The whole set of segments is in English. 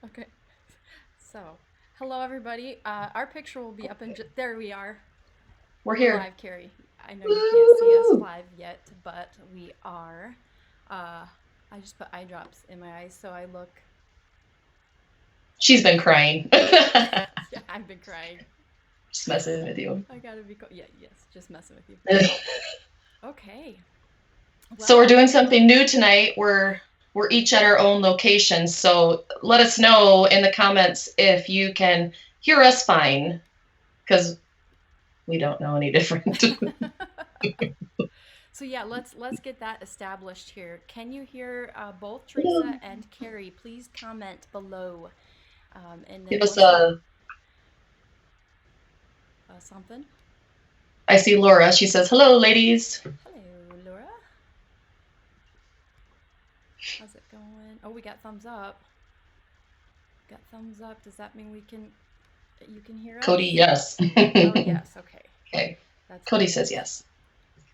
Okay. So, hello everybody. Our picture will be up in there we are. We're We're here. live, Carrie. I know you can't see us Woo! live yet, but we are. Uh, I just put eye drops in my eyes so I look. She's been crying. Yeah, I've been crying. Just messing with you. I gotta be. Yeah, yes, just messing with you. Okay. So we're Well, doing something new tonight. We're each at our own location. So let us know in the comments if you can hear us fine, because we don't know any different. so yeah, let's get that established here. Can you hear both Teresa and Carrie? Please comment below. And Give then us once we a. something. I see Laura. She says, "Hello, ladies." Hello, Laura. How's it going? Oh, we got thumbs up. Got thumbs up. Does that mean we can? You can hear Cody, us? yes. Oh yes. Okay. Okay. That's Cody good. says yes.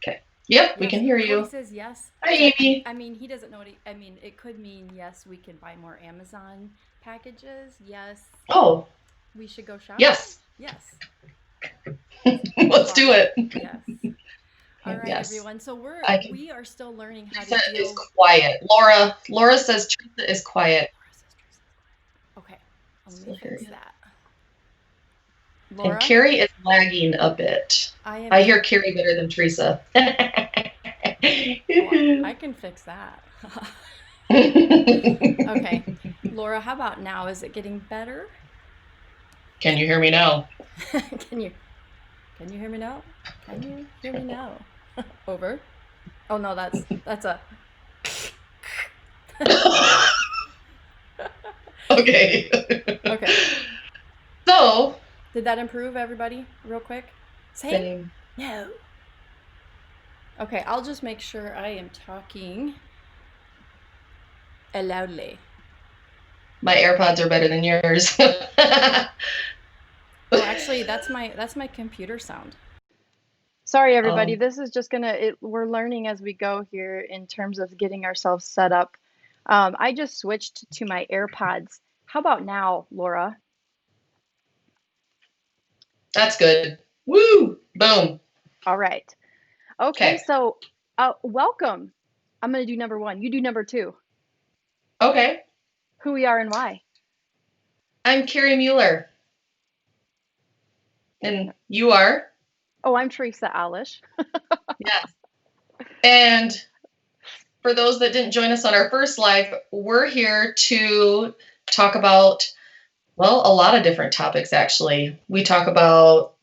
Okay. Yep, we Yes. can hear Cody you. says yes. Hi, Amy. I mean, he doesn't know what he. I mean, it could mean yes. We can buy more Amazon packages. Yes. Oh, We should go shopping. yes. Yes. Let's do Fun. it. Yes. All right, Yes. everyone. So I can. we are still learning how to Teresa is deal. quiet. Laura says Teresa is quiet. Laura says Teresa's quiet. Okay. Let me Still hear fix you. that. And Laura, Carrie is lagging a bit. I am I in. hear Carrie better than Teresa. Oh, I can fix that. Okay. Laura, how about now? Is it getting better? Can you hear me now? can you can you hear me now? Can you hear me now? Over. Oh no, that's a Okay. Okay. So, Did that improve everybody real quick? Same? same. No. Okay, I'll just make sure I am talking loudly. My AirPods are better than yours. Oh, actually, that's my computer sound. Sorry, everybody. Oh, This is just we're learning as we go here in terms of getting ourselves set up. I just switched to my AirPods. How about now, Laura? that's good. Woo! Boom. All right. Okay, Okay. so welcome. I'm going to do number one. You do number two. Okay. Who we are and why. I'm Carrie Mueller. And you are? Oh, I'm Teresa Alish. Yes. And for those that didn't join us on our first live, we're here to talk about, well, a lot of different topics actually. We talk about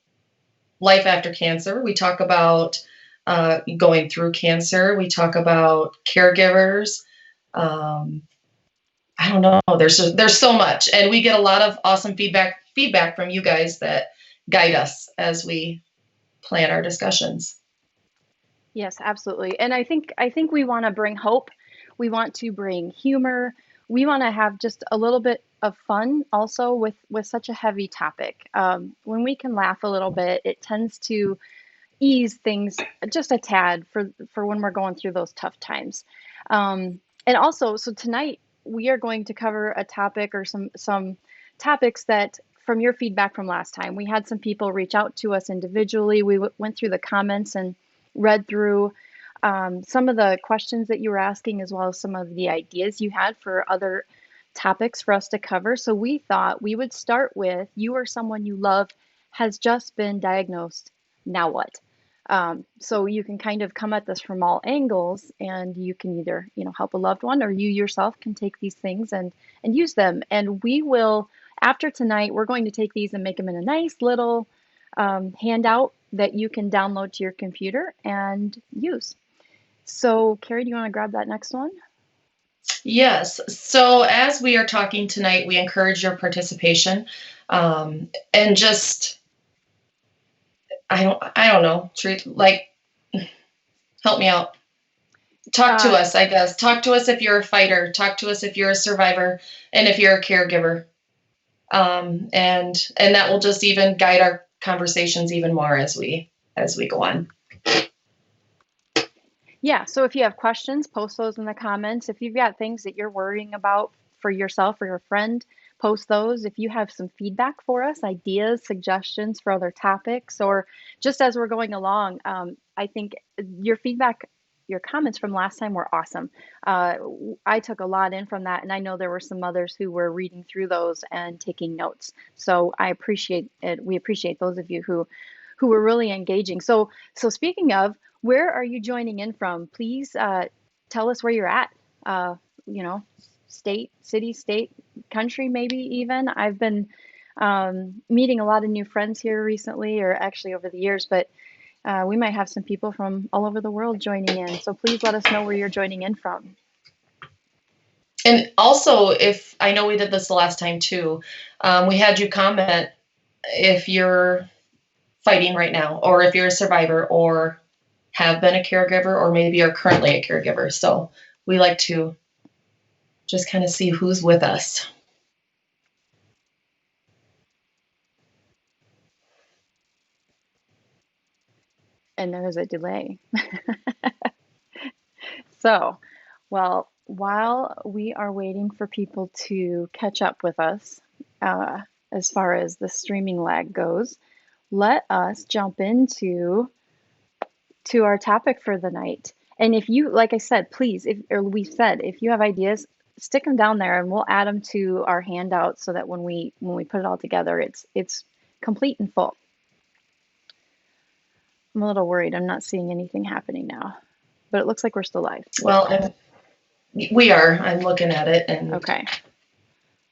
life after cancer, we talk about going through cancer, we talk about caregivers. Um, I don't know. There's so much, and we get a lot of awesome feedback from you guys that guide us as we plan our discussions. Yes, absolutely. And I think we want to bring hope. We want to bring humor. We want to have just a little bit of fun also with such a heavy topic. When we can laugh a little bit, it tends to ease things just a tad for when we're going through those tough times. And also, so tonight we are going to cover a topic or some topics that from your feedback from last time. We had some people reach out to us individually. We went through the comments and read through some of the questions that you were asking, as well as some of the ideas you had for other topics for us to cover. So we thought we would start with you or someone you love has just been diagnosed. Now what? So you can kind of come at this from all angles, and you can either, help a loved one, or you yourself can take these things and use them. And we will, after tonight, we're going to take these and make them in a nice little handout that you can download to your computer and use. So, Carrie, do you want to grab that next one? Yes. So as we are talking tonight, we encourage your participation, and just I don't know, treat like help me out. Talk to Uh, us, I guess. Talk to us if you're a fighter. Talk to us if you're a survivor, and if you're a caregiver. And that will just even guide our conversations even more as we go on. Yeah, so if you have questions, post those in the comments. If you've got things that you're worrying about for yourself or your friend, post those. If you have some feedback for us, ideas, suggestions for other topics, or just as we're going along, I think your feedback, your comments from last time were awesome. I took a lot in from that, and I know there were some others who were reading through those and taking notes. So I appreciate it. We appreciate those of you who were really engaging. So speaking of, where are you joining in from? Please tell us where you're at. You know, state, city, state, country, maybe even. I've been meeting a lot of new friends here recently, or actually over the years, but we might have some people from all over the world joining in. So please let us know where you're joining in from. And also, if I know we did this the last time too, we had you comment if you're fighting right now, or if you're a survivor, or have been a caregiver, or maybe are currently a caregiver. So we like to just kind of see who's with us. And there's a delay. So, well, while we are waiting for people to catch up with us, as far as the streaming lag goes, let us jump into our topic for the night. And if you, like I said, please, if you have ideas, stick them down there, and we'll add them to our handout so that when we put it all together, it's complete and full. I'm a little worried. I'm not seeing anything happening now, but it looks like we're still live. Well, we are. I'm looking at it, and Okay.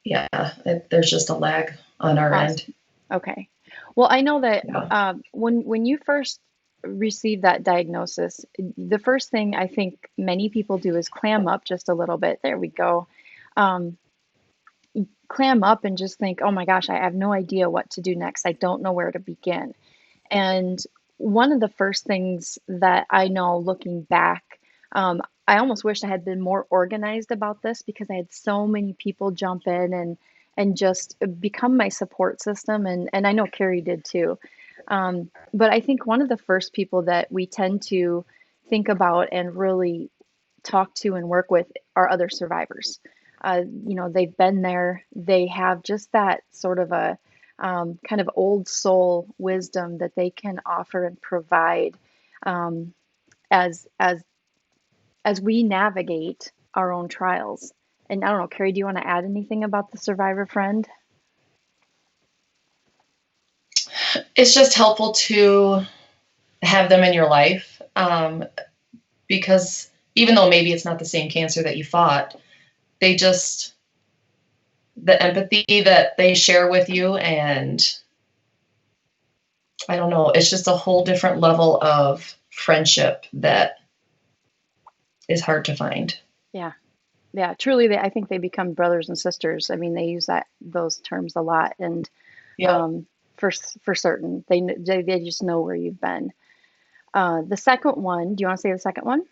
Yeah, there's just a lag on our end. Okay. Well, I know that when you first receive that diagnosis, the first thing I think many people do is clam up just a little bit. There we go. Clam up and just think, oh my gosh, I have no idea what to do next. I don't know where to begin. And one of the first things that I know looking back, I almost wish I had been more organized about this, because I had so many people jump in and just become my support system. And I know Carrie did too. But I think one of the first people that we tend to think about and really talk to and work with are other survivors. They've been there. They have just that sort of a kind of old soul wisdom that they can offer and provide as we navigate our own trials. And I don't know, Carrie, do you want to add anything about the survivor friend? It's just helpful to have them in your life, because even though maybe it's not the same cancer that you fought, the empathy that they share with you, and I don't know, it's just a whole different level of friendship that is hard to find. Yeah, truly, I think they become brothers and sisters. I mean, they use those terms a lot, and for certain, they just know where you've been. The second one, do you want to say the second one?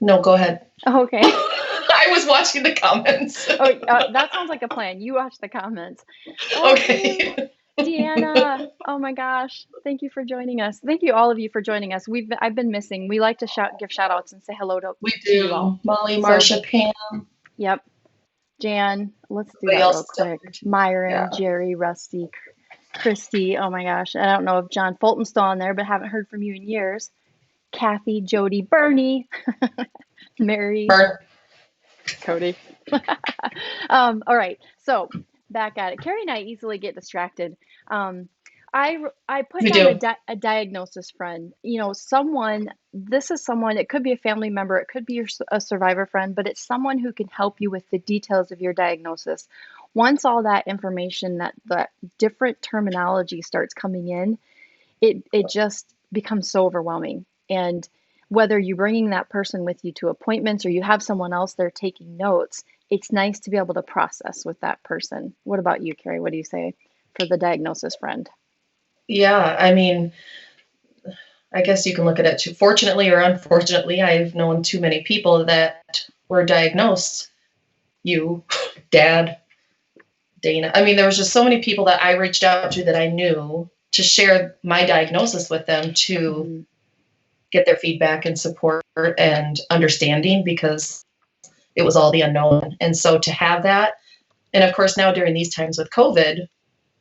No, go ahead. Oh, okay. I was watching the comments. That sounds like a plan. You watch the comments. Okay. Deanna, oh my gosh, thank you for joining us. Thank you, all of you, for joining us. I've been missing. We like to give shout outs and say hello to you all. Molly, Marcia, Pam. Yep. Jan, let's do Everybody that else real quick. Myron, Jerry, Rusty, Christy. Oh my gosh. I don't know if John Fulton's still on there, but haven't heard from you in years. Kathy, Jody, Bernie, Mary, Cody. All right. So back at it. Carrie and I easily get distracted. I put down a diagnosis friend. This is someone, it could be a family member, it could be a survivor friend, but it's someone who can help you with the details of your diagnosis. Once all that information, that different terminology starts coming in, it just becomes so overwhelming. And whether you're bringing that person with you to appointments or you have someone else there taking notes, it's nice to be able to process with that person. What about you, Carrie? What do you say for the diagnosis friend? Yeah, I mean, I guess you can look at it too. Fortunately or unfortunately, I've known too many people that were diagnosed. You, Dad, Dana. I mean, there was just so many people that I reached out to that I knew to share my diagnosis with them to get their feedback and support and understanding, because it was all the unknown. And so to have that, and of course now during these times with COVID,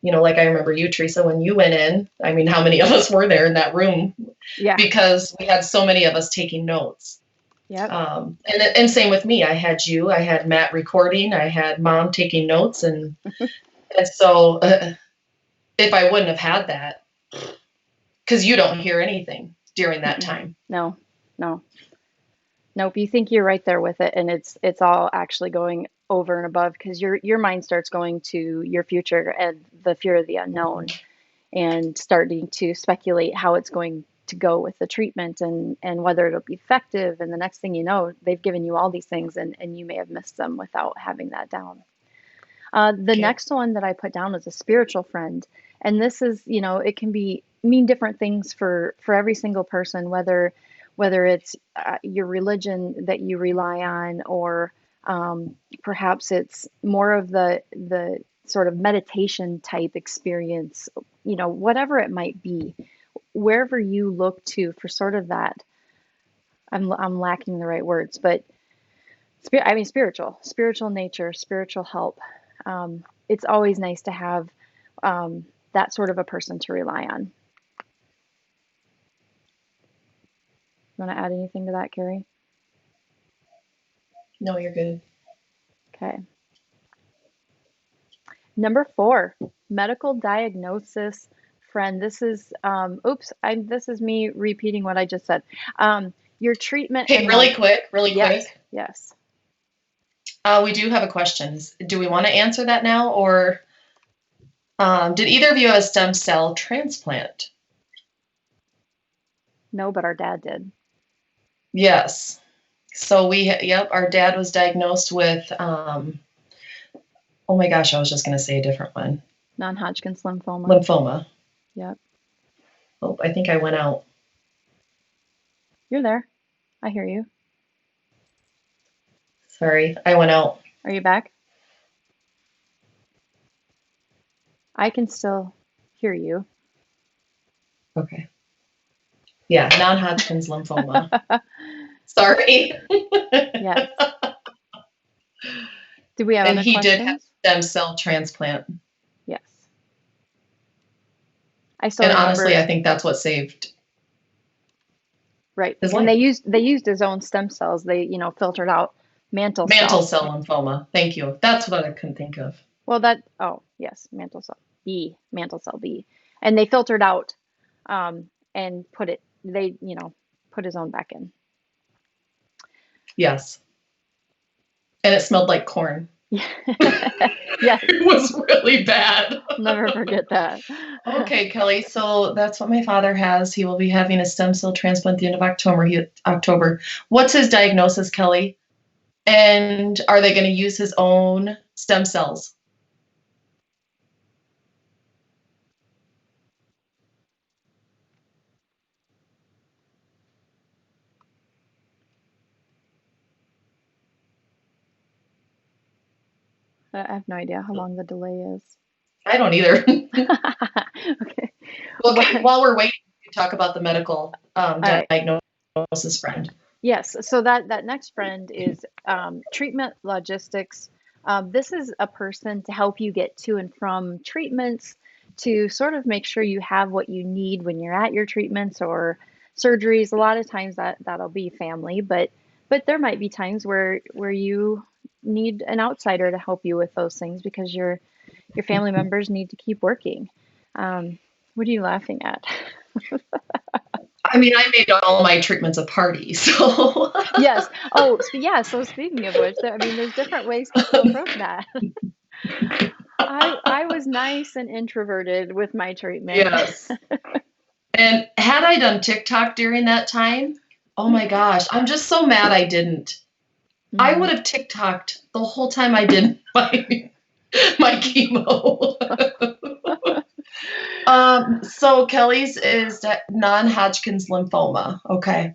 like I remember you, Teresa, when you went in, I mean, how many of us were there in that room? Yeah. Because we had so many of us taking notes. Yep. And same with me. I had Matt recording, I had Mom taking notes, and so if I wouldn't have had that, because you don't hear anything during that time. No. Nope. You think you're right there with it, and it's all actually going over and above, because your mind starts going to your future and the fear of the unknown, and starting to speculate how it's going to go with the treatment and whether it'll be effective. And the next thing you know, they've given you all these things, and you may have missed them without having that down. The next one that I put down is a spiritual friend. And this is, it can mean different things for every single person, whether it's your religion that you rely on, or perhaps it's more of the sort of meditation type experience, whatever it might be, wherever you look to for sort of that. I'm lacking the right words, but spiritual nature, spiritual help. It's always nice to have that sort of a person to rely on. Want to add anything to that, Carrie? No, you're good. Okay. Number 4, medical diagnosis friend. This is, this is me repeating what I just said. Your treatment. Hey, really quick. Yes. We do have a question. Do we want to answer that now, or did either of you have a stem cell transplant? No, but our dad did. Yes. So our dad was diagnosed with, oh my gosh, I was just going to say a different one. Non-Hodgkin's lymphoma. Lymphoma. Yep. Oh, I think I went out. You're there. I hear you. Sorry, I went out. Are you back? I can still hear you. Okay. Yeah, non-Hodgkin's lymphoma. Sorry. Yes. Did we have And other he questions? did have stem cell transplant. Yes. I still And remember. honestly, I think that's what saved. Right. his And life. they used his own stem cells. They, filtered out mantle cell lymphoma. Thank you. That's what I couldn't think of. Well, yes, mantle cell B. And they filtered out and put his own back in. Yes. And it smelled like corn. Yes. It was really bad. Never forget that. Okay, Kelly. So that's what my father has. He will be having a stem cell transplant at the end of October. What's his diagnosis, Kelly? And are they going to use his own stem cells? I have no idea how long the delay is. I don't either. Okay. Okay, while we're waiting, we talk about the medical diagnosis friend. Yes. So that next friend is treatment logistics. This is a person to help you get to and from treatments, to sort of make sure you have what you need when you're at your treatments or surgeries. A lot of times that'll be family, but there might be times where you need an outsider to help you with those things because your family members need to keep working. What are you laughing at? I mean, I made all my treatments a party, so. Yes. Oh, yeah. So speaking of which, there's different ways to approach that. I was nice and introverted with my treatment. Yes. And had I done TikTok during that time, oh my gosh, I'm just so mad I didn't. Mm-hmm. I would have TikToked the whole time I did my chemo. So Kelly's is non-Hodgkin's lymphoma. Okay.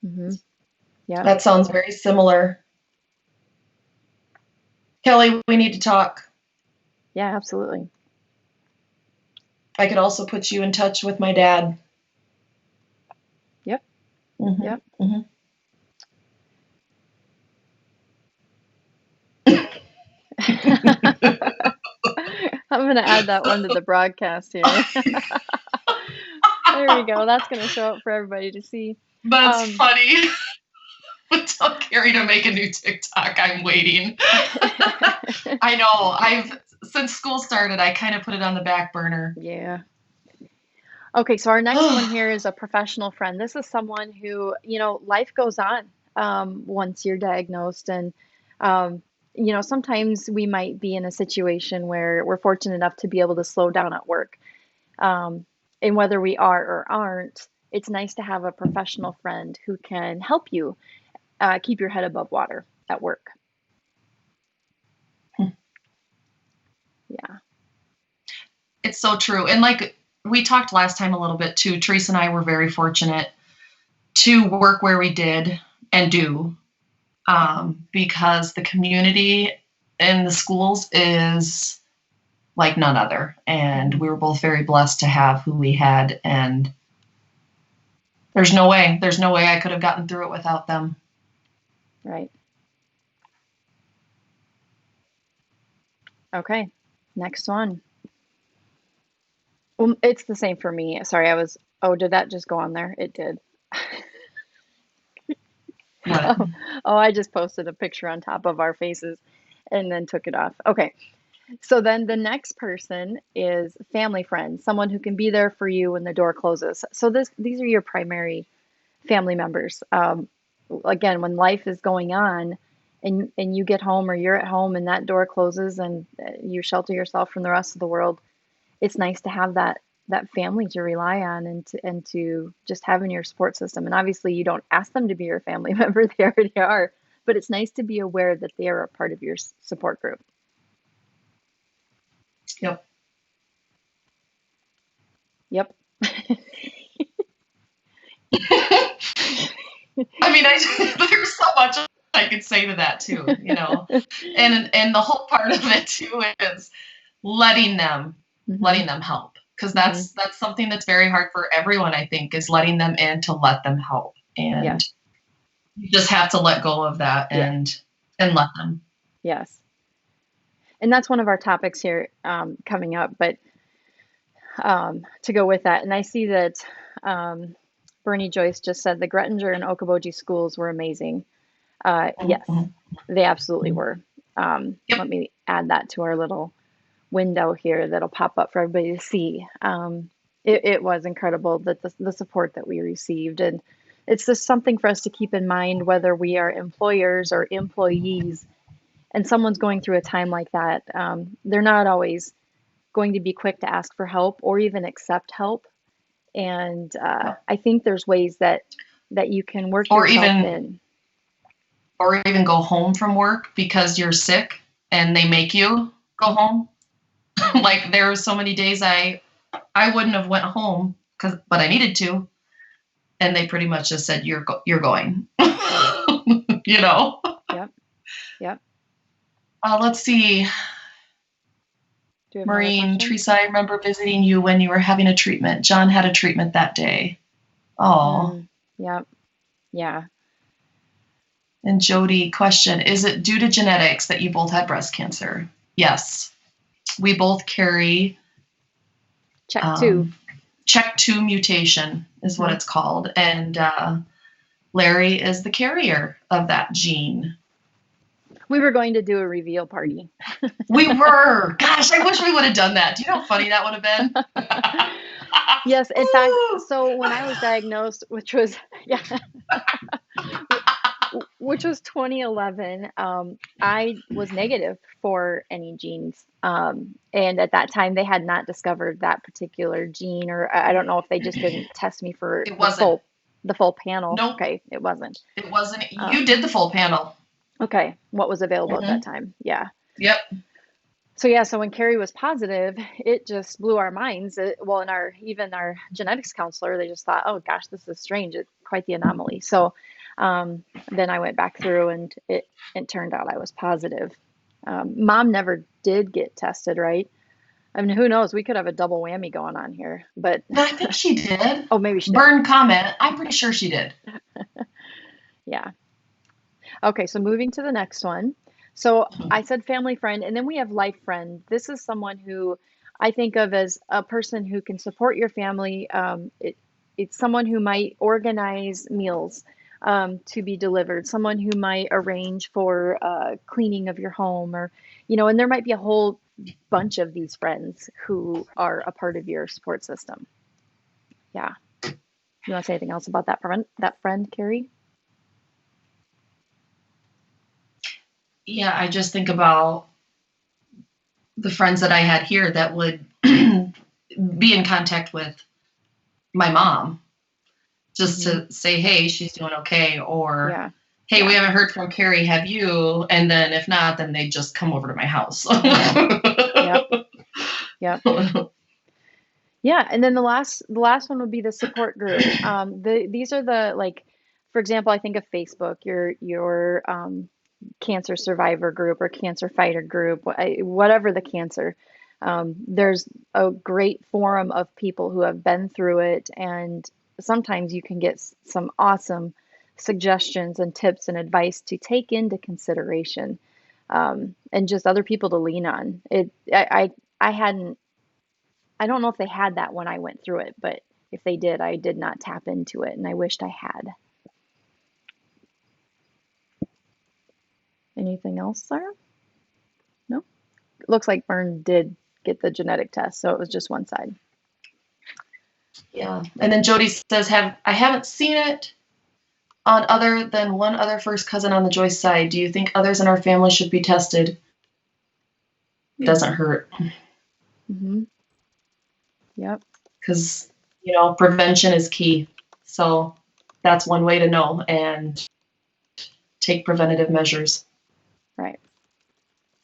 Mm-hmm. Yeah. That sounds very similar. Kelly, we need to talk. Yeah, absolutely. I could also put you in touch with my dad. Yep. Mm-hmm. Yep. Mm-hmm. gonna add that one to the broadcast here. There we go. That's gonna show up for everybody to see. That's Um, funny. Tell Carrie to make a new TikTok. I'm waiting. I know. Since school started, I kind of put it on the back burner. yeah. Okay, so our next one here is a professional friend. This is someone who, life goes on once you're diagnosed. And, um, sometimes we might be in a situation where we're fortunate enough to be able to slow down at work. Um, and whether we are or aren't, it's nice to have a professional friend who can help you keep your head above water at work. Yeah. It's so true. And like we talked last time a little bit too, Teresa and I were very fortunate to work where we did and do, because the community in the schools is like none other. And we were both very blessed to have who we had. And there's no way I could have gotten through it without them. Right. Okay. Next one. Well, it's the same for me. Sorry, did that just go on there? It did. What? Oh, I just posted a picture on top of our faces and then took it off. Okay. So then the next person is family friend, someone who can be there for you when the door closes. So these are your primary family members. Again, when life is going on and you get home or you're at home and that door closes and you shelter yourself from the rest of the world, it's nice to have that family to rely on and to just have in your support system. And obviously you don't ask them to be your family member, they already are, but it's nice to be aware that they are a part of your support group. Yep. Yep. I mean, there's so much I could say to that too, and the whole part of it too is letting them help, because that's something that's very hard for everyone. I think is letting them in to let them help, and Yes. you just have to let go of that and let them. Yes. And that's one of our topics here coming up, but to go with that, and I see that Bernie Joyce just said the Grettinger and Okoboji schools were amazing. Yes, they absolutely were. Let me add that to our little window here that'll pop up for everybody to see. It was incredible that the support that we received, and it's just something for us to keep in mind, whether we are employers or employees, and someone's going through a time like that. They're not always going to be quick to ask for help or even accept help. And I think there's ways that you can work yourself in. Or even go home from work because you're sick and they make you go home. Like there were so many days I wouldn't have went home but I needed to, and they pretty much just said you're going. Yep. Let's see. Maureen, Teresa, I remember visiting you when you were having a treatment. John had a treatment that day. Oh. Yep. Yeah. And Jody, question, is it due to genetics that you both had breast cancer? Yes. We both carry CHEK2 mutation is what it's called. And Larry is the carrier of that gene. We were going to do a reveal party. We were. Gosh, I wish we would have done that. Do you know how funny that would have been? Yes, in fact, so when I was diagnosed, which was 2011, I was negative for any genes. And at that time, they had not discovered that particular gene, or I don't know if they just didn't test me for the full panel. Nope. Okay, it wasn't. It wasn't. You did the full panel. Okay, what was available at that time? Yeah. Yep. So when Carrie was positive, it just blew our minds. Well, and even our genetics counselor, they just thought, oh gosh, this is strange. It's quite the anomaly. So then I went back through, and it turned out I was positive. Mom never did get tested, right? I mean, who knows? We could have a double whammy going on here, but I think she did. Oh, maybe she did. Burn comment. I'm pretty sure she did. Yeah. Okay, so moving to the next one. So I said family friend, and then we have life friend. This is someone who I think of as a person who can support your family. It's someone who might organize meals to be delivered, someone who might arrange for cleaning of your home, or, and there might be a whole bunch of these friends who are a part of your support system. Yeah. You want to say anything else about that friend, Carrie? Yeah, I just think about the friends that I had here that would be in contact with my mom just Mm-hmm. to say, hey, she's doing okay, or Yeah. hey, we Yeah. haven't heard from Carrie, have you? And then if not, then they just come over to my house. Yep. Yep. Yeah, and then the last one would be the support group. These are the, like, for example, I think of Facebook, your cancer survivor group or cancer fighter group, whatever the cancer. There's a great forum of people who have been through it, and sometimes you can get some awesome suggestions and tips and advice to take into consideration, and just other people to lean on. I hadn't. I don't know if they had that when I went through it, but if they did, I did not tap into it, and I wished I had. Anything else, Sarah? No? It looks like Vern did get the genetic test, so it was just one side. Yeah. And then Jody says, I haven't seen it on other than one other first cousin on the Joyce side. Do you think others in our family should be tested? It doesn't hurt. Mm-hmm. Yep. Because, prevention is key. So that's one way to know and take preventative measures. Right.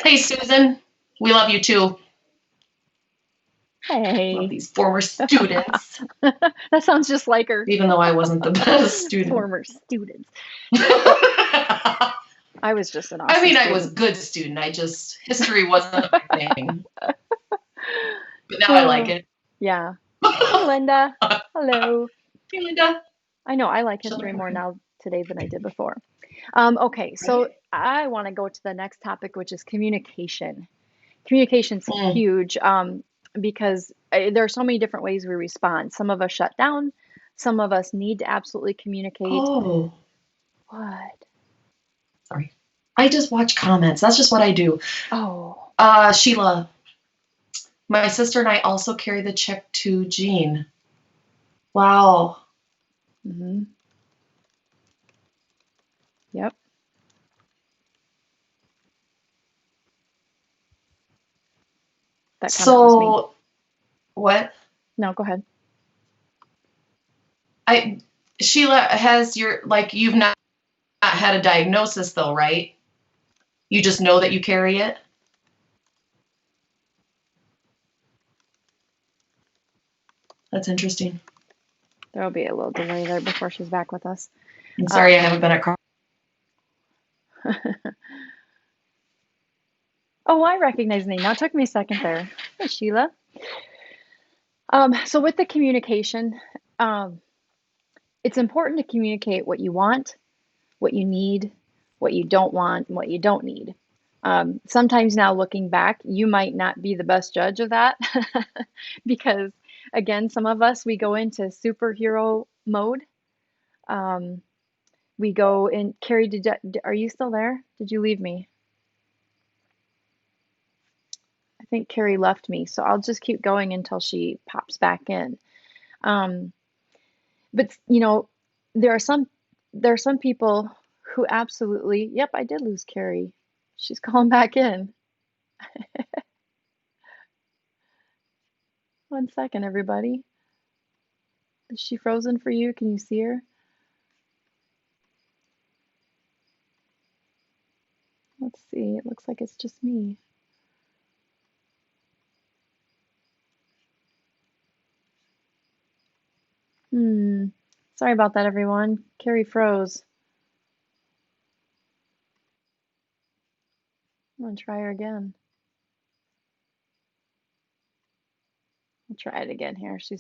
Hey, Susan, we love you too. Love Hey. these former students, That sounds just like her. even though I wasn't the best student. Former students. Well, I was just an awesome student. I was a good student. History wasn't my thing. But now I like it. Yeah. Hey, Linda. Hello. Hey, Linda. I know I like history more now today than I did before. Okay, so I want to go to the next topic, which is communication. Communication's huge, because there are so many different ways we respond. Some of us shut down. Some of us need to absolutely communicate. Oh. What? Sorry. I just watch comments. That's just what I do. Oh. Sheila, my sister and I also carry the check to gene. Wow. Mm-hmm. Yep. That comment was me. What? No, go ahead. Sheila, you've not had a diagnosis though, right? You just know that you carry it? That's interesting. There'll be a little delay there before she's back with us. I'm sorry, I haven't been at Oh, I recognize the name now. It took me a second there. Hey, Sheila. So with the communication, it's important to communicate what you want, what you need, what you don't want, and what you don't need. Sometimes now looking back, you might not be the best judge of that because, again, some of us, we go into superhero mode. We go in. Carrie, are you still there? Did you leave me? I think Carrie left me, so I'll just keep going until she pops back in. Um, but there are some people who absolutely, yep, I did lose Carrie. She's calling back in. 1 second, everybody. Is she frozen for you? Can you see her? Let's see. It looks like it's just me. Sorry about that, everyone. Carrie froze. I'm gonna try her again. I'll try it again here. She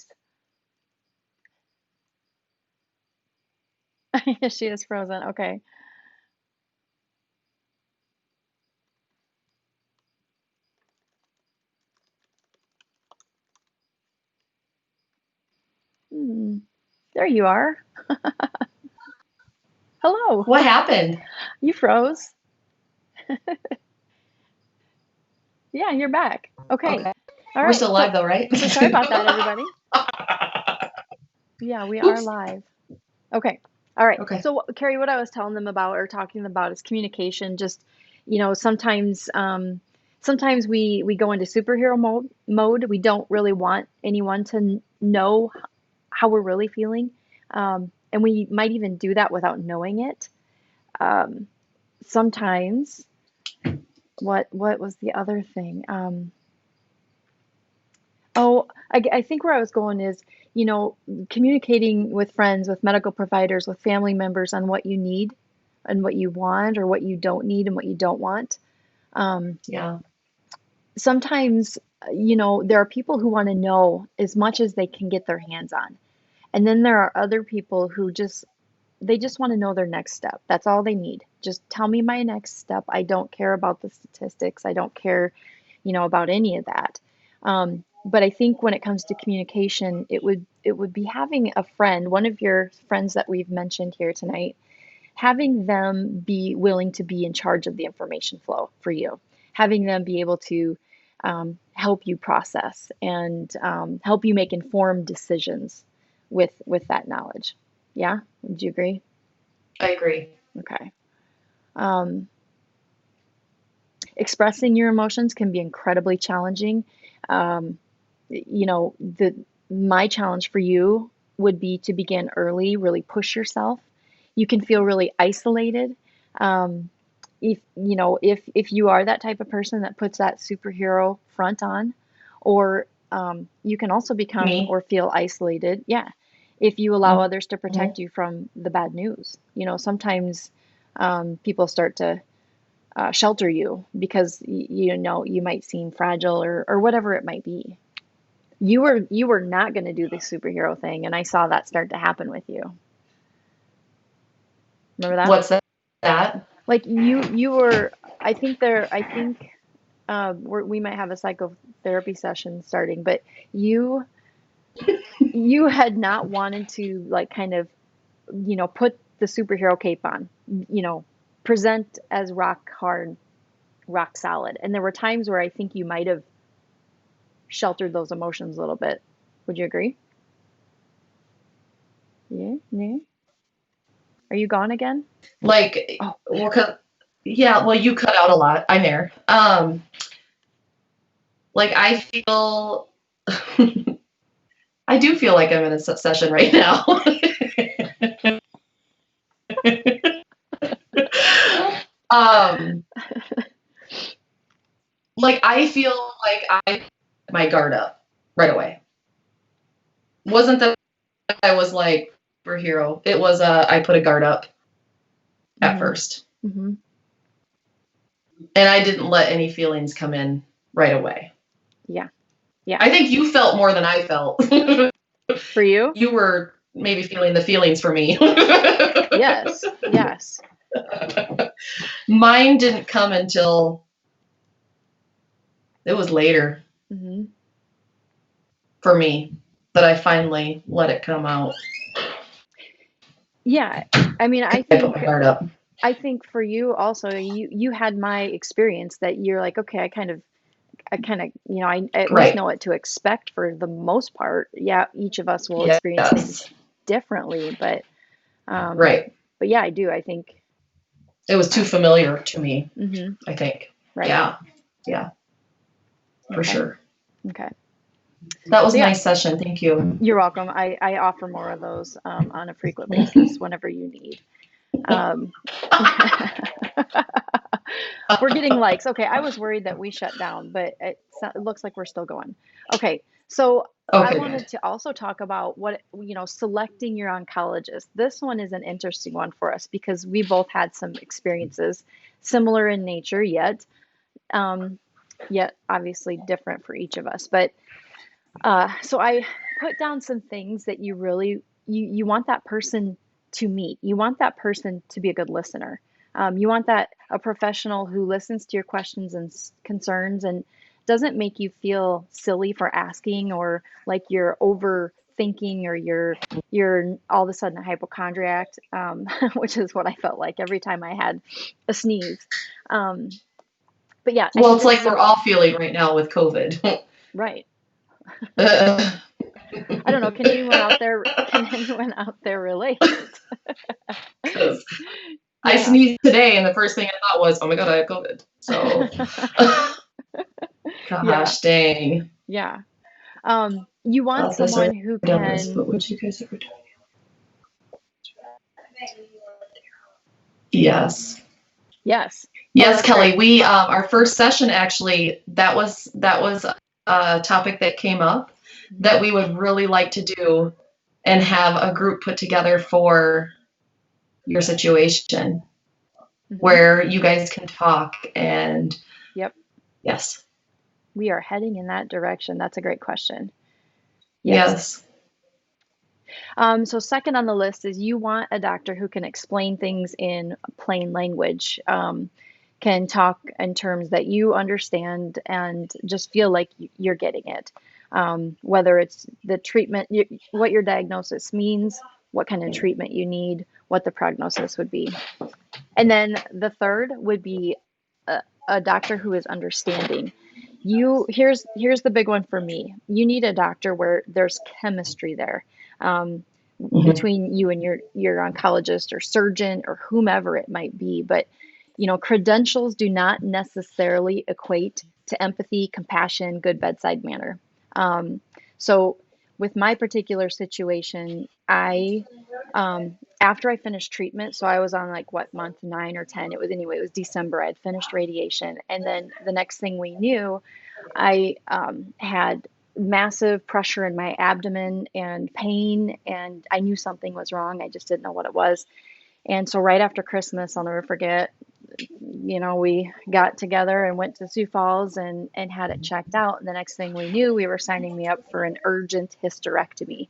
is frozen. Okay. Hmm. There you are. Hello. What happened? You froze. Yeah, you're back. Okay. Okay. All We're right. still live though, right? So sorry about that, everybody. Yeah, we are Oops. live. Okay. All right. Okay. So, Carrie, what I was telling them about or talking about is communication. Just, sometimes, sometimes we go into superhero mode. We don't really want anyone to know how we're really feeling, and we might even do that without knowing it. Um, Sometimes, what was the other thing? Oh, I think where I was going is, you know, communicating with friends, with medical providers, with family members on what you need and what you want or what you don't need and what you don't want. Um, Yeah. Sometimes, there are people who want to know as much as they can get their hands on. And then there are other people who they just want to know their next step. That's all they need. Just tell me my next step. I don't care about the statistics. I don't care, about any of that. But I think when it comes to communication, it would be having a friend, one of your friends that we've mentioned here tonight, having them be willing to be in charge of the information flow for you, having them be able to help you process and help you make informed decisions with that knowledge. Yeah, would you agree? I agree. Okay. Um, Expressing your emotions can be incredibly challenging. Um, the my challenge for you would be to begin early, really push yourself. You can feel really isolated. Um, if you are that type of person that puts that superhero front on, or you can also become Me. or feel isolated. Yeah, if you allow others to Mm-hmm. protect you from the bad news. Sometimes people start to shelter you because you might seem fragile or whatever it might be. You were not going to do the superhero thing, and I saw that start to happen with you. Remember that? What's that? Like you were. I think we might have a psychotherapy session starting, but you you had not wanted to like kind of put the superhero cape on, you know, present as rock hard, rock solid, and there were times where I think you might have sheltered those emotions a little bit. Would you agree? Yeah, yeah. Are you gone again? Like, Oh, well, yeah, well, you cut out a lot. I'm there. Like I feel, I do feel like I'm in a session right now. um, like I feel like I put my guard up right away. Wasn't that I was like superhero? It was I put a guard up at mm-hmm, first, mm-hmm. and I didn't let any feelings come in right away. Yeah, yeah. I think you felt more than I felt. For you? You were maybe feeling the feelings for me. Yes, yes. Mine didn't come until it was later Mm-hmm. for me that I finally let it come out. Yeah. I mean, I I put my think guard up. I think for you also, you had my experience that you're like, okay, I kind of, I at least Right. know what to expect for the most part. Yeah, each of us will experience things Yes. differently, um, Right. but yeah, I do. I think, It was too um, familiar to me, hmm I think. right. Yeah. Yeah, for Okay. sure. Okay. That was So a yeah, nice session. Thank you. you're welcome. I offer more of those on a frequent basis whenever you need. Um, we're getting likes. Okay, I was worried that we shut down, but it looks like we're still going. Okay, so I Okay, good. wanted to also talk about selecting your oncologist. This one is an interesting one for us because we both had some experiences similar in nature, um, yet obviously different for each of us. But so I put down some things that you want that person to meet. You want that person to be a good listener. You want that a professional who listens to your questions and concerns and doesn't make you feel silly for asking or like you're thinking, or you're all of a sudden a hypochondriac, which is what I felt like every time I had a sneeze. Um, but yeah, I Well, think it's this like is we're all feeling right now with COVID. right. Because I don't know. Can anyone out there relate? I Yeah. sneezed today, and the first thing I thought was, "Oh my God, I have COVID." So, Yeah. gosh, dang. Yeah. You want Thought this or someone who done this, can, but would you guys ever do? Yes. yes. Oh, Yes, that's Kelly. great. We our first session actually that was a topic that came up Mhm. that we would really like to do and have a group put together for your situation Mhm. where you guys can talk and Yep. yes. We are heading in that direction. That's a great question. Yes. Yes. So second on the list is you want a doctor who can explain things in plain language, can talk in terms that you understand and just feel like you're getting it. Whether it's the treatment, what your diagnosis means, what kind of treatment you need, what the prognosis would be. And then the third would be a doctor who is understanding. Here's the big one for me. You need a doctor where there's chemistry there, um, Mhm. between you and your oncologist or surgeon or whomever it might be. But credentials do not necessarily equate to empathy, compassion, good bedside manner. Um, so with my particular situation, after I finished treatment, so I was on like what, month 9 or 10. It was December. I had finished radiation, and then the next thing we knew, I had massive pressure in my abdomen and pain, and I knew something was wrong. I just didn't know what it was. And so right after Christmas, I'll never forget, we got together and went to Sioux Falls and had it checked out. And the next thing we knew, we were signing me up for an urgent hysterectomy.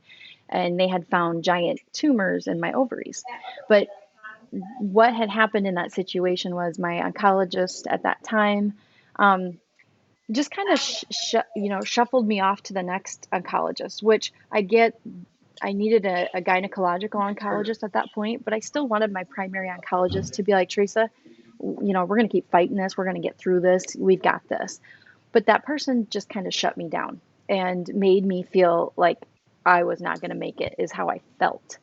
And they had found giant tumors in my ovaries. But what had happened in that situation was my oncologist at that time, just kind of shuffled me off to the next oncologist, which I get. I needed a gynecological oncologist at that point, but I still wanted my primary oncologist to be like, Teresa, we're going to keep fighting this. We're going to get through this. We've got this. But that person just kind of shut me down and made me feel like I was not going to make it, is how I felt.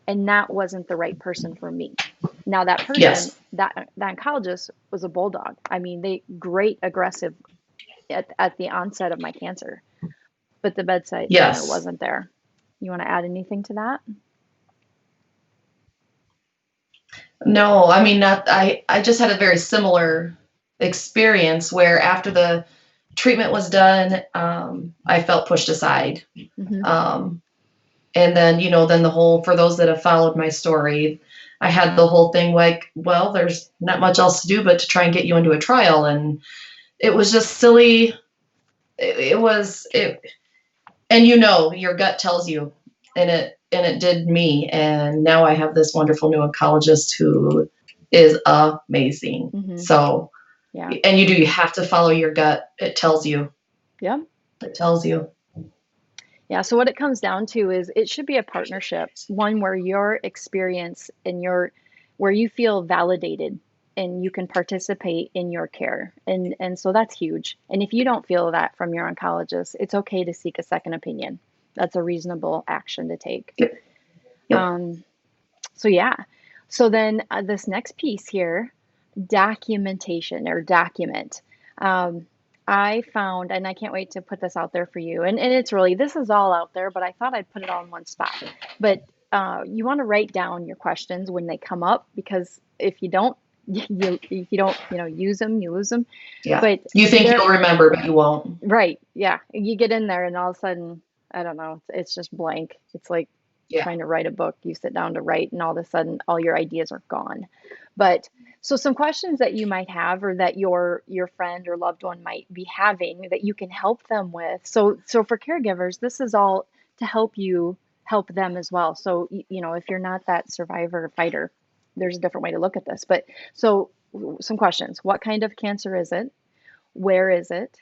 And that wasn't the right person for me. Now that person, Yes. that oncologist was a bulldog. I mean, they great aggressive at the onset of my cancer, but the bedside manner Yes. wasn't there. You want to add anything to that? No, I mean, not, I just had a very similar experience where after the treatment was done, I felt pushed aside. Mm-hmm. Um, and then, then for those that have followed my story, I had the whole thing like, well, there's not much else to do but to try and get you into a trial. And it was just silly. And your gut tells you, and it did me. And now I have this wonderful new oncologist who is amazing. Mm-hmm. So, Yeah. and you have to follow your gut. It tells you. Yeah. It tells you. Yeah. So what it comes down to is it should be a partnership, one where your experience and where you feel validated and you can participate in your care. And so that's huge. And if you don't feel that from your oncologist, it's okay to seek a second opinion. That's a reasonable action to take. Yep. Yep. So yeah. So then this next piece here, documentation or document. Um, I found, and I can't wait to put this out there for you. And it's really, this is all out there, but I thought I'd put it all in one spot. But you want to write down your questions when they come up, because if you don't, if you don't, use them, you lose them. Yeah. But You think you'll remember, but you won't. right. Yeah. You get in there and all of a sudden, I don't know, it's just blank. It's like Yeah. trying to write a book. You sit down to write and all of a sudden all your ideas are gone. But so some questions that you might have, or that your friend or loved one might be having, that you can help them with. So for caregivers, this is all to help you help them as well. So if you're not that survivor fighter, there's a different way to look at this. But so some questions. What kind of cancer is it? Where is it?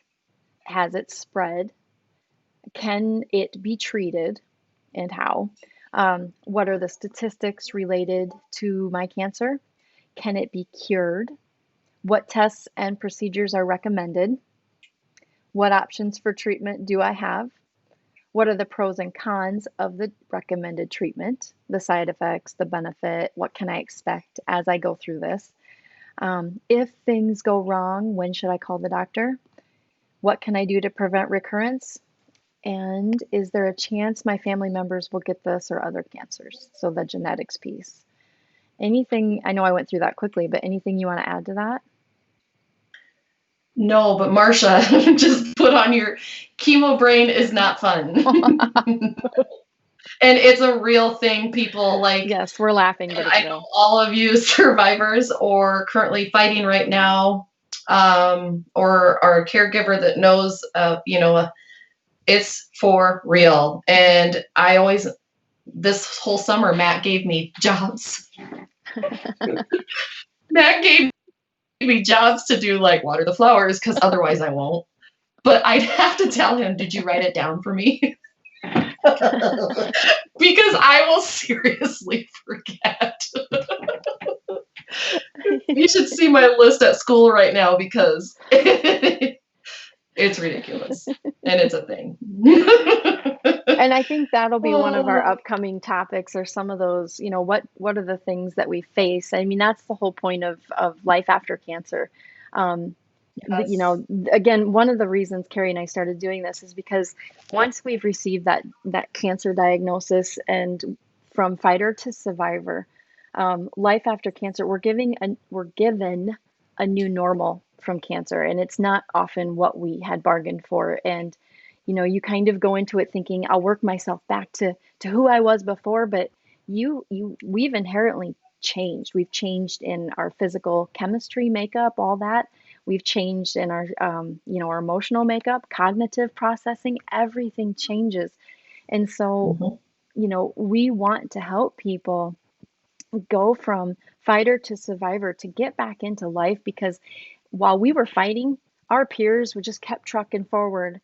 Has it spread? Can it be treated? and how? What are the statistics related to my cancer? Can it be cured? What tests and procedures are recommended? What options for treatment do I have? What are the pros and cons of the recommended treatment, the side effects, the benefit? What can I expect as I go through this? If things go wrong, when should I call the doctor? What can I do to prevent recurrence? And is there a chance my family members will get this or other cancers? So the genetics piece. Anything, I know I went through that quickly, but anything you want to add to that? No, but Marcia, just put on your chemo brain is not fun. And it's a real thing, people. Like, Yes, we're laughing, but it's I know real. all of you survivors or currently fighting right now, or are a caregiver that knows, it's for real. And I always, this whole summer, Matt gave me jobs. Matt gave me jobs to do, like water the flowers, because otherwise I won't. But I'd have to tell him, did you write it down for me? Because I will seriously forget. You should see my list at school right now, because it's ridiculous. And it's a thing. And I think that'll be one of our upcoming topics, or some of those, what are the things that we face? I mean, that's the whole point of life after cancer. Yes. Again, one of the reasons Carrie and I started doing this is because once we've received that cancer diagnosis, and from fighter to survivor, life after cancer, we're given a new normal from cancer, and it's not often what we had bargained for. And you kind of go into it thinking, I'll work myself back to who I was before, but we've inherently changed. We've changed in our physical chemistry makeup, all that. We've changed in our emotional makeup, cognitive processing, everything changes. And so, Mhm. we want to help people go from fighter to survivor to get back into life, because while we were fighting, our peers would just kept trucking forward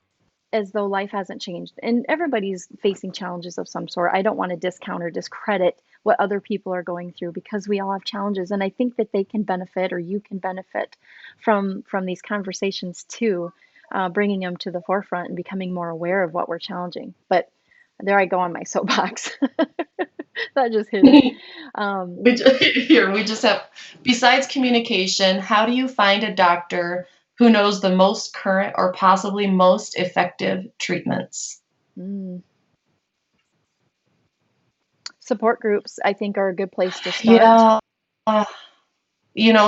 as though life hasn't changed. And everybody's facing challenges of some sort. I don't want to discount or discredit what other people are going through, because we all have challenges. And I think that they can benefit, or you can benefit from these conversations too, bringing them to the forefront and becoming more aware of what we're challenging. But there I go on my soapbox. That just hit it. Um, We just have, besides communication, how do you find a doctor who knows the most current or possibly most effective treatments? mm, Support groups, I think, are a good place to start. Yeah.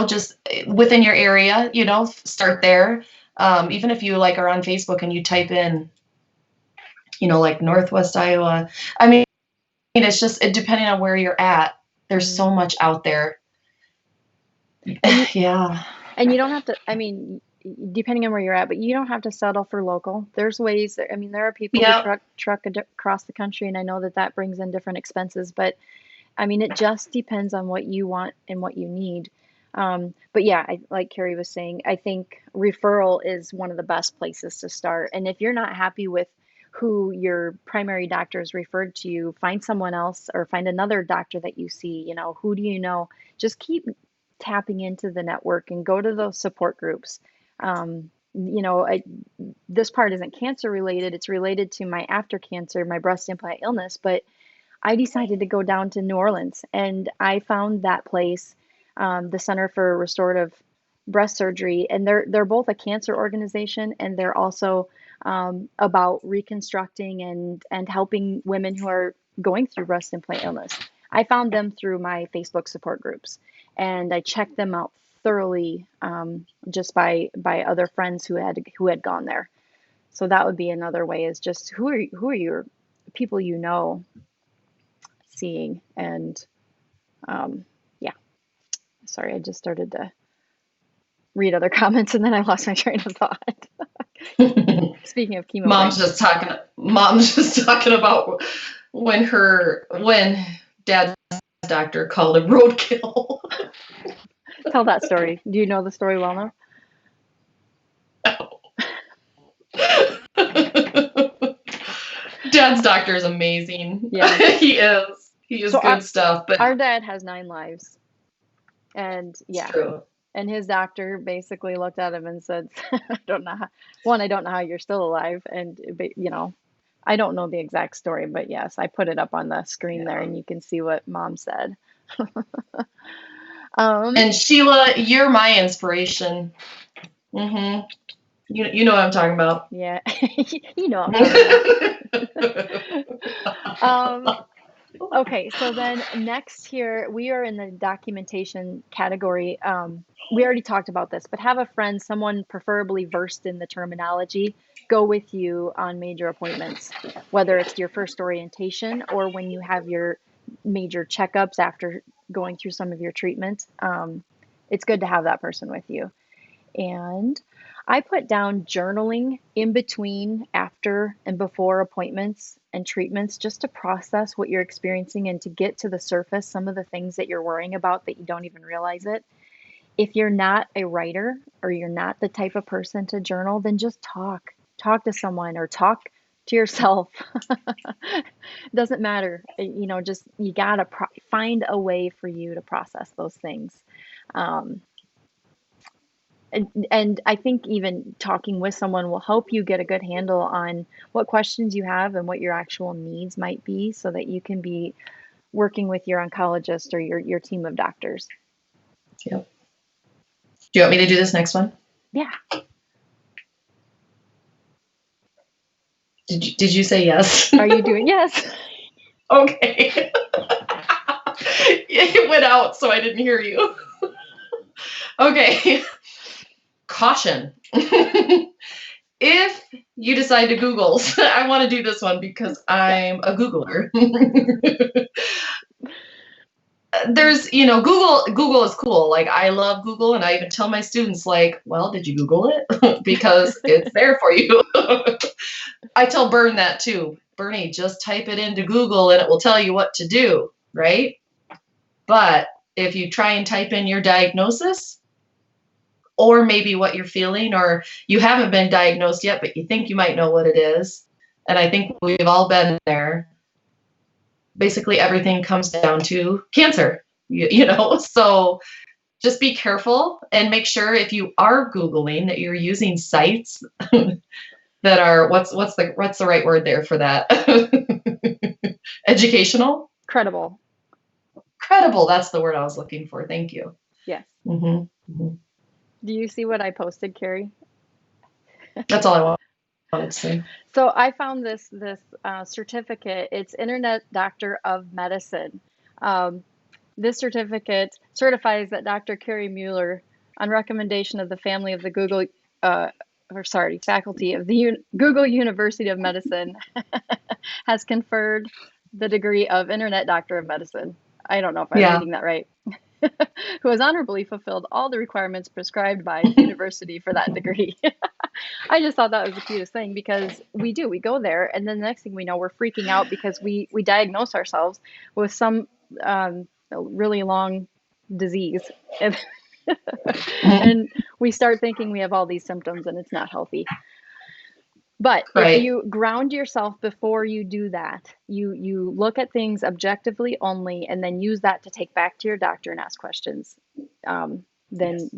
Just within your area, start there. Even if you like are on Facebook and you type in, like Northwest Iowa. I mean, it's just depending on where you're at, there's Mm. so much out there. And you Yeah. and you don't have to, I mean, depending on where you're at, but you don't have to settle for local. There's ways, I mean, there are people who Yeah. truck across the country, and I know that brings in different expenses, but I mean, it just depends on what you want and what you need. But yeah, like Carrie was saying, I think referral is one of the best places to start. And if you're not happy with who your primary doctor has referred to you, find someone else, or find another doctor that you see. Who do you know? Just keep tapping into the network and go to those support groups. This part isn't cancer related. It's related to my after cancer, my breast implant illness, but I decided to go down to New Orleans, and I found that place, the Center for Restorative Breast Surgery, and they're both a cancer organization, and they're also about reconstructing and helping women who are going through breast implant illness. I found them through my Facebook support groups, and I checked them out thoroughly, just by other friends who had gone there. So that would be another way, is just who are your people seeing. And yeah, sorry, I just started to read other comments, and then I lost my train of thought. Speaking of chemo Mom's brain. just talking about when dad's doctor called him roadkill. Tell that story. Do you know the story well enough? Chad's doctor is amazing. Yeah. He is. He is So good stuff, but our dad has 9 lives. And it's yeah. true. And his doctor basically looked at him and said, I don't know I don't know how you're still alive. And, you know, I don't know the exact story, but yes, I put it up on the screen there Yeah. and you can see what mom said. Um, And Sheila, you're my inspiration. hmm You know what I'm talking about. yeah, you know what I'm talking about. Okay, so then next here, we are in the documentation category. We already talked about this, but have a friend, someone preferably versed in the terminology, go with you on major appointments, whether it's your first orientation or when you have your major checkups after going through some of your treatment. It's good to have that person with you. And I put down journaling in between, after, and before appointments and treatments just to process what you're experiencing and to get to the surface some of the things that you're worrying about that you don't even realize it. If you're not a writer or you're not the type of person to journal, then just talk. Talk to someone or talk to yourself. Doesn't matter. You know, just you got to find a way for you to process those things. Um, and I think even talking with someone will help you get a good handle on what questions you have and what your actual needs might be so that you can be working with your oncologist or your team of doctors. Yep. Do you want me to do this next one? Yeah. Did you say yes? Are you doing yes? Okay. It went out, so I didn't hear you. Okay. Caution. If you decide to Google, I want to do this one because I'm a Googler. There's, Google is cool. Like, I love Google, and I even tell my students, like, well, did you Google it? Because it's there for you. I tell Bern that too. Bernie, just type it into Google and it will tell you what to do, right? But if you try and type in your diagnosis, or maybe what you're feeling, or you haven't been diagnosed yet, but you think you might know what it is, and I think we've all been there, basically everything comes down to cancer, so just be careful and make sure if you are Googling that you're using sites that are, what's the right word there for that? Educational? Credible. Credible, that's the word I was looking for. Thank you. Yes. Mm-hmm. Do you see what I posted, Carrie? That's all I wanted to say. So I found this certificate. It's Internet Doctor of Medicine. This certificate certifies that Dr. Carrie Mueller, on recommendation of the family of the faculty of the Google University of Medicine, has conferred the degree of Internet Doctor of Medicine. I don't know if I'm Yeah. reading that right. Who has honorably fulfilled all the requirements prescribed by the university for that degree. I just thought that was the cutest thing because we go there, and then the next thing we know, we're freaking out because we diagnose ourselves with some really long disease. And we start thinking we have all these symptoms and it's not healthy. But if Right. you ground yourself before you do that, you look at things objectively only, and then use that to take back to your doctor and ask questions, then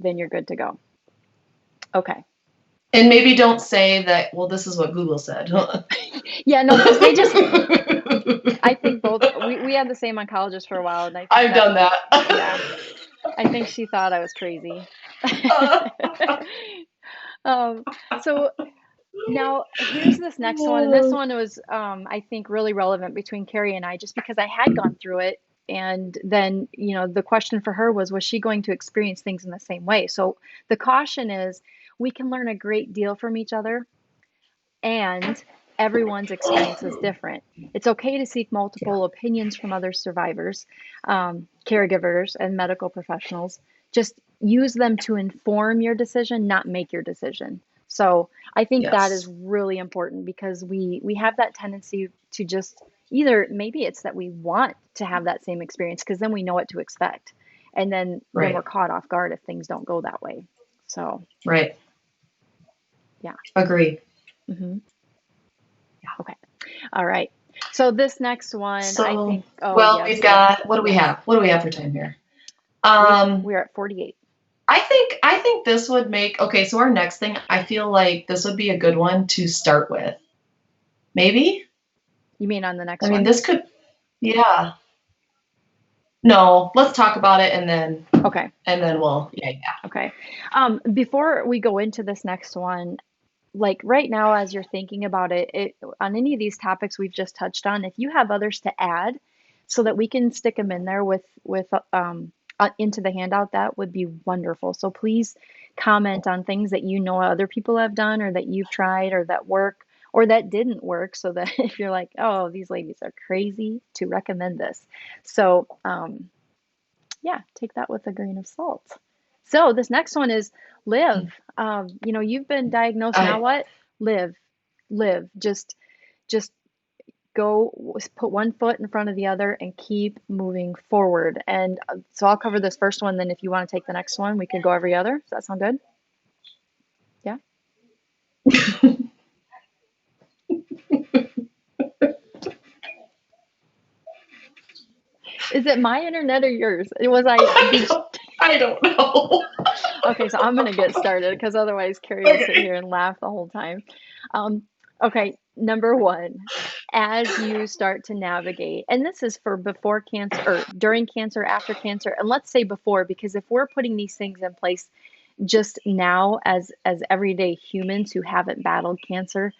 you're good to go. Okay. And maybe don't say that, well, this is what Google said. Yeah, no, because they just, I think both, we had the same oncologist for a while, and I think I've done that. Yeah. I think she thought I was crazy. So now here's this next one, and this one was, I think, really relevant between Carrie and I, just because I had gone through it, and then, the question for her was she going to experience things in the same way? So the caution is we can learn a great deal from each other, and everyone's experience is different. It's okay to seek multiple opinions from other survivors, caregivers, and medical professionals. Just use them to inform your decision, not make your decision. So I think that is Yes. really important because we have that tendency to just either, maybe it's that we want to have that same experience because then we know what to expect. And then Right. we're caught off guard if things don't go that way. So, Right. yeah. Agree. Mm-hmm. Okay. All right. So this next one, I So, think, oh well, yes, we've yes, got, what do we yes. have? What do we have for time here? We Um, we're at 48. I think this would make, okay, so our next thing, I feel like this would be a good one to start with. Maybe? You mean on the I next mean, one? this could, yeah. No, let's talk about it Okay. and then we'll, yeah, yeah. Okay. Before we go into this next one, like right now, as you're thinking about it, on any of these topics we've just touched on, if you have others to add so that we can stick them in there with into the handout, that would be wonderful. So please comment on things that you know other people have done or that you've tried or that work or that didn't work so that if you're like, oh, these ladies are crazy to recommend this. So, yeah, take that with a grain of salt. So this next one is live. You've been diagnosed. Now I, what? Live, live. Just go. Put one foot in front of the other and keep moving forward. And so I'll cover this first one. Then if you want to take the next one, we could go every other. Does that sound good? Yeah. Is it my internet or yours? I don't know. Okay, so I'm gonna get started because otherwise Carrie will sit Okay. here and laugh the whole time. Um, okay, number one, as you start to navigate, and this is for before cancer or during cancer, after cancer, and let's say before, because if we're putting these things in place just now as everyday humans who haven't battled cancer,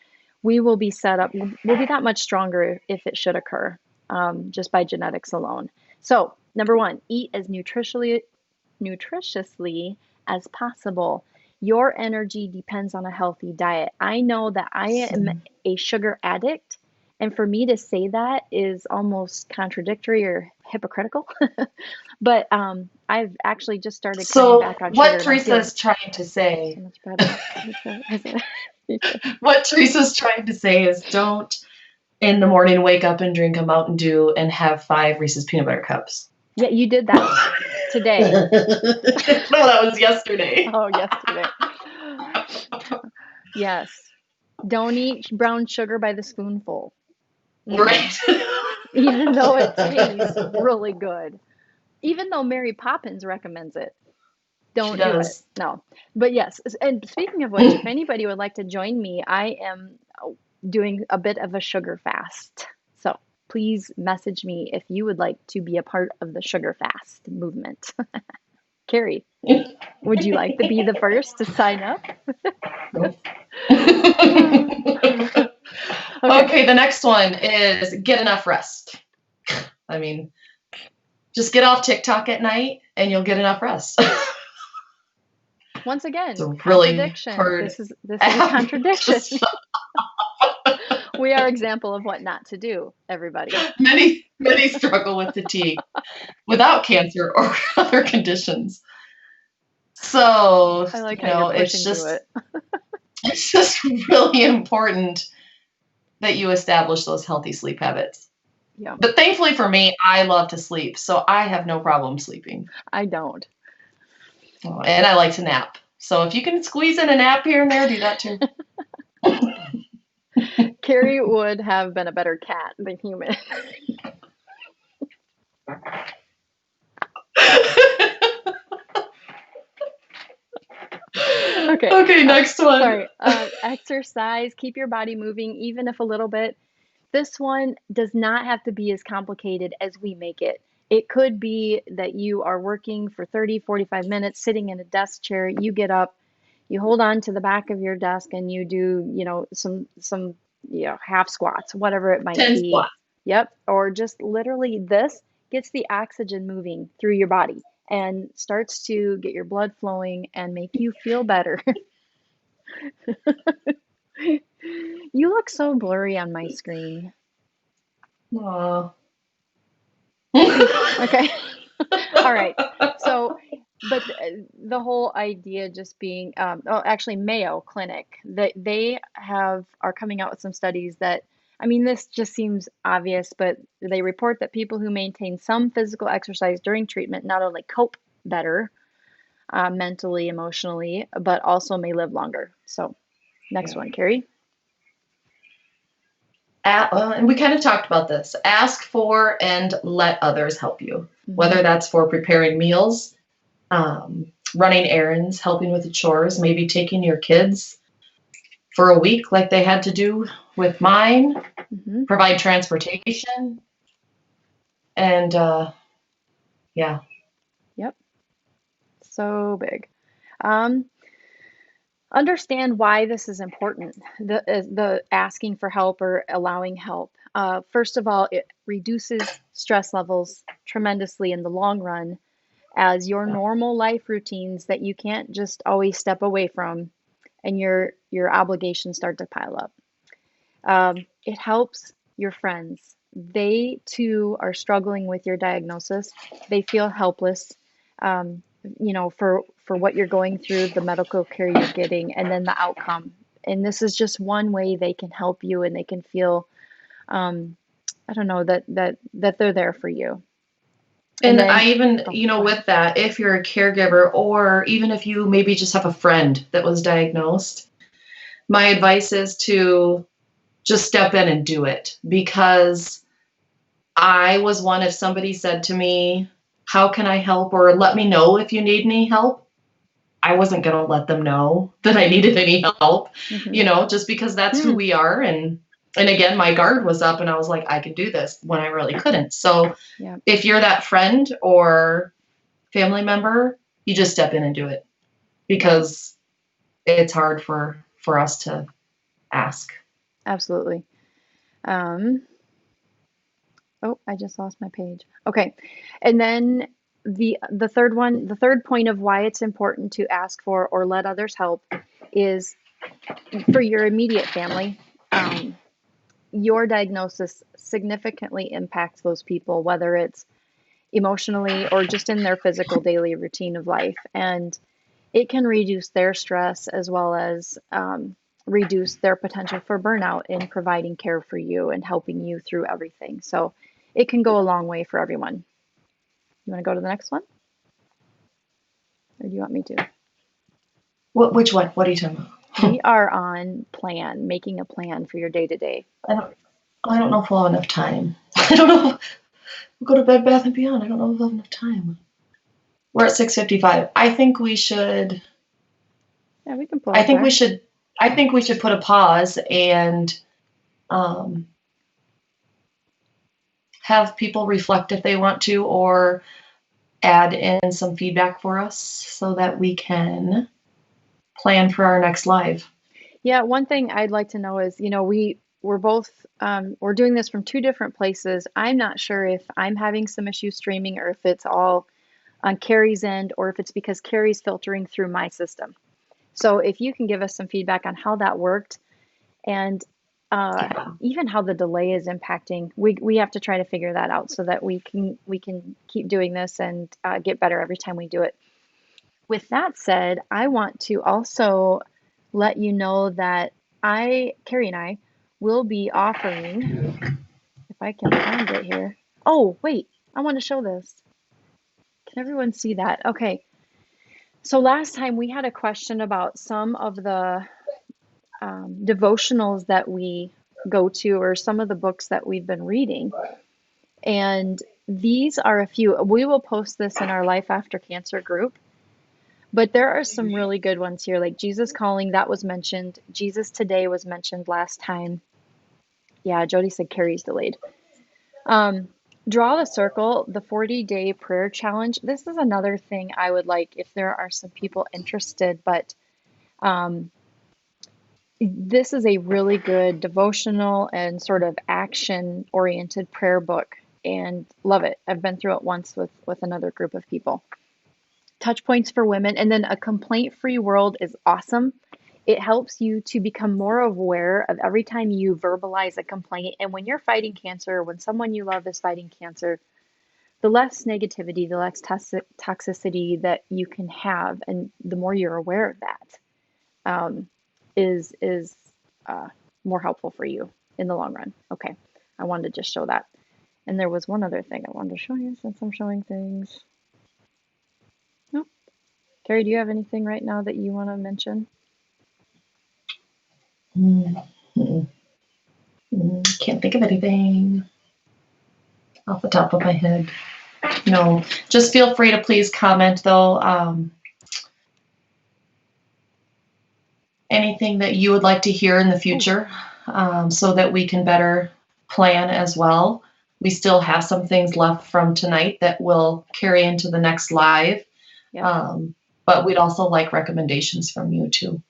we will be set up, we'll be that much stronger if it should occur, just by genetics alone. So, number one, eat as nutritiously as possible. Your energy depends on a healthy diet. I know that I am a sugar addict, and for me to say that is almost contradictory or hypocritical. But I've actually just started cutting So back on sugar, what and I'm feeling Teresa's trying to say, so much better. what Teresa's trying to say is don't in the morning wake up and drink a Mountain Dew and have 5 Reese's peanut butter cups. Yeah, you did No, that today. that was yesterday. Oh, yesterday. Yes. Don't eat brown sugar by the spoonful. Right. Mm-mm. Even though it tastes really good. Even though Mary Poppins recommends it, She don't do it. does. No. But yes, and speaking of which, if anybody would like to join me, I am doing a bit of a sugar fast. So please message me if you would like to be a part of the sugar fast movement. Carrie, would you like to be the first to sign up? Okay. Okay, the next one is get enough rest. I mean, just get off TikTok at night and you'll get enough rest. Once It's again, a really contradiction. hard This is a app contradiction. to We are example of what not to do, everybody. many struggle with fatigue without cancer or other conditions. So, I like how you're pushing through it. it's just really important that you establish those healthy sleep habits. Yeah, But thankfully for me, I love to sleep, so I have no problem sleeping. I don't. And I like to nap. So if you can squeeze in a nap here and there, do that too. Carrie would have been a better cat than human. Okay. Okay, next one. Sorry. Exercise, keep your body moving, even if a little bit. This one does not have to be as complicated as we make it. It could be that you are working for 30, 45 minutes, sitting in a desk chair. You get up, you hold on to the back of your desk and you do, some half squats, whatever it might 10 be. squats. Yep. Or just literally this gets the oxygen moving through your body and starts to get your blood flowing and make you feel better. You look so blurry on my screen. Aw. Okay. All right. So, but the whole idea just being, actually Mayo Clinic, that they are coming out with some studies that, I mean, this just seems obvious, but they report that people who maintain some physical exercise during treatment not only cope better, mentally, emotionally, but also may live longer. So, next one, Carrie. and we kind of talked about this, ask for and let others help you, whether Mhm. that's for preparing meals, running errands, helping with the chores, maybe taking your kids for a week like they had to do with mine, Mhm. provide transportation, and yeah. Yep. So big. Um, Understand why this is important, the asking for help or allowing help. First of all, it reduces stress levels tremendously in the long run, as your normal life routines that you can't just always step away from, and your obligations start to pile up. It helps your friends. They too are struggling with your diagnosis. They feel helpless, for what you're going through, the medical care you're getting, and then the outcome. And this is just one way they can help you, and they can feel, um, I don't know, that they're there for you. And And I then, even, oh, go ahead. with that, if you're a caregiver or even if you maybe just have a friend that was diagnosed, my advice is to just step in and do it, because I was one, if somebody said to me, how can I help, or let me know if you need any help, I wasn't going to let them know that I needed any help, Hmm. just because that's who Mm, we are. And again, my guard was up and I was like, I can do this when I really couldn't. So yeah, if you're that friend or family member, you just step in and do it, yeah, because it's hard for us to ask. absolutely. Um, Oh, I just lost my page. Okay. And then the third one, the third point of why it's important to ask for or let others help is for your immediate family. Um, your diagnosis significantly impacts those people, whether it's emotionally or just in their physical daily routine of life. And it can reduce their stress as well as reduce their potential for burnout in providing care for you and helping you through everything. So it can go a long way for everyone. You want to go to the next one? Or do you want me to? Which one? What are you talking We about? are on making a plan for your day to day. I don't. I don't know if we'll have enough time. I don't know. We'll go to Bed Bath and Beyond. I don't know if we'll have enough time. We're at 6:55. I think we should. Yeah, we can pull I up think we there. should. I think we should put a pause and um, have people reflect if they want to, or add in some feedback for us so that we can plan for our next live. Yeah, one thing I'd like to know is, we're both we're doing this from two different places. I'm not sure if I'm having some issues streaming or if it's all on Carrie's end or if it's because Carrie's filtering through my system. So if you can give us some feedback on how that worked and Yeah. even how the delay is impacting, we have to try to figure that out so that we can keep doing this and get better every time we do it. With that said, I want to also let you know that Carrie and I, will be offering, if I can find it here. Oh, wait, I want to show this. Can everyone see that? Okay. So last time we had a question about some of the devotionals that we go to or some of the books that we've been reading. And these are a few. We will post this in our Life After Cancer group. But there are some really good ones here, like Jesus Calling, that was mentioned. Jesus Today was mentioned last time. Yeah, Jody said Carrie's delayed. Um, Draw the Circle, the 40-day prayer challenge. This is another thing I would like if there are some people interested, but um, this is a really good devotional and sort of action-oriented prayer book, and love it. I've been through it once with another group of people. Touch points for women, and then a complaint-free world is awesome. It helps you to become more aware of every time you verbalize a complaint. And when you're fighting cancer, when someone you love is fighting cancer, the less negativity, the less toxicity that you can have, and the more you're aware of that, um, is uh, more helpful for you in the long run. Okay, I wanted to just show that. And there was one other thing I wanted to show you since I'm showing things. Nope. Carrie, do you have anything right now that you want to mention? Mm-hmm. Can't think of anything off the top of my head. No, just feel free to please comment though. Anything that you would like to hear in the future, so that we can better plan as well. We still have some things left from tonight that will carry into the next live. Yep. But we'd also like recommendations from you too.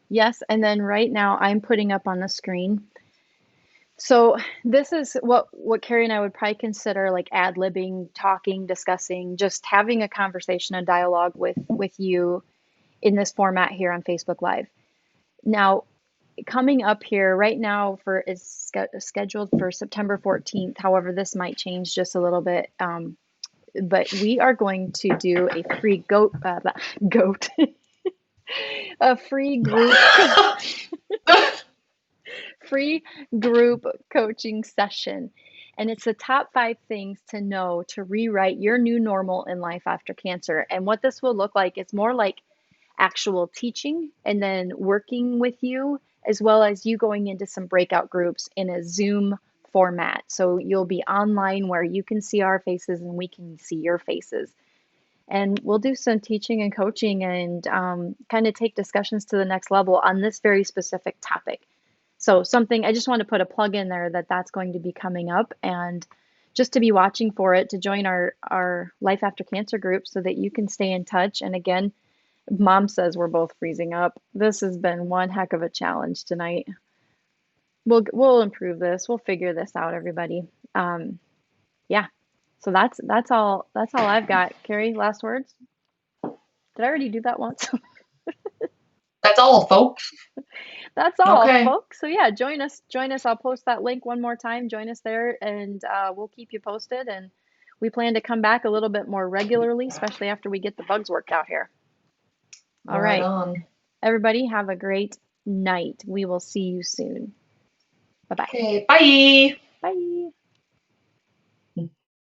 Yes, and then right now I'm putting up on the screen. So this is what Carrie and I would probably consider like ad-libbing, talking, discussing, just having a conversation, a dialogue with you in this format here on Facebook Live. Now, coming up here right now is scheduled for September 14th. However, this might change just a little bit. But we are going to do a free a free group coaching session. And it's the top 5 things to know to rewrite your new normal in life after cancer. And what this will look like is more like actual teaching and then working with you, as well as you going into some breakout groups in a Zoom format. So you'll be online where you can see our faces and we can see your faces. And we'll do some teaching and coaching and kind of take discussions to the next level on this very specific topic. So something I just want to put a plug in there that's going to be coming up, and just to be watching for it, to join our Life After Cancer group so that you can stay in touch. And again, Mom says we're both freezing up. This has been one heck of a challenge tonight. We'll improve this. We'll figure this out, everybody. Yeah. So that's all I've got. Carrie, last words? Did I already do that once? That's all, folks. That's all, Okay. folks. So yeah, join us. I'll post that link one more time. Join us there, and we'll keep you posted. And we plan to come back a little bit more regularly, especially after we get the bugs worked out here. All Right right. on. Everybody have a great night. We will see you soon. Bye-bye. Okay, bye.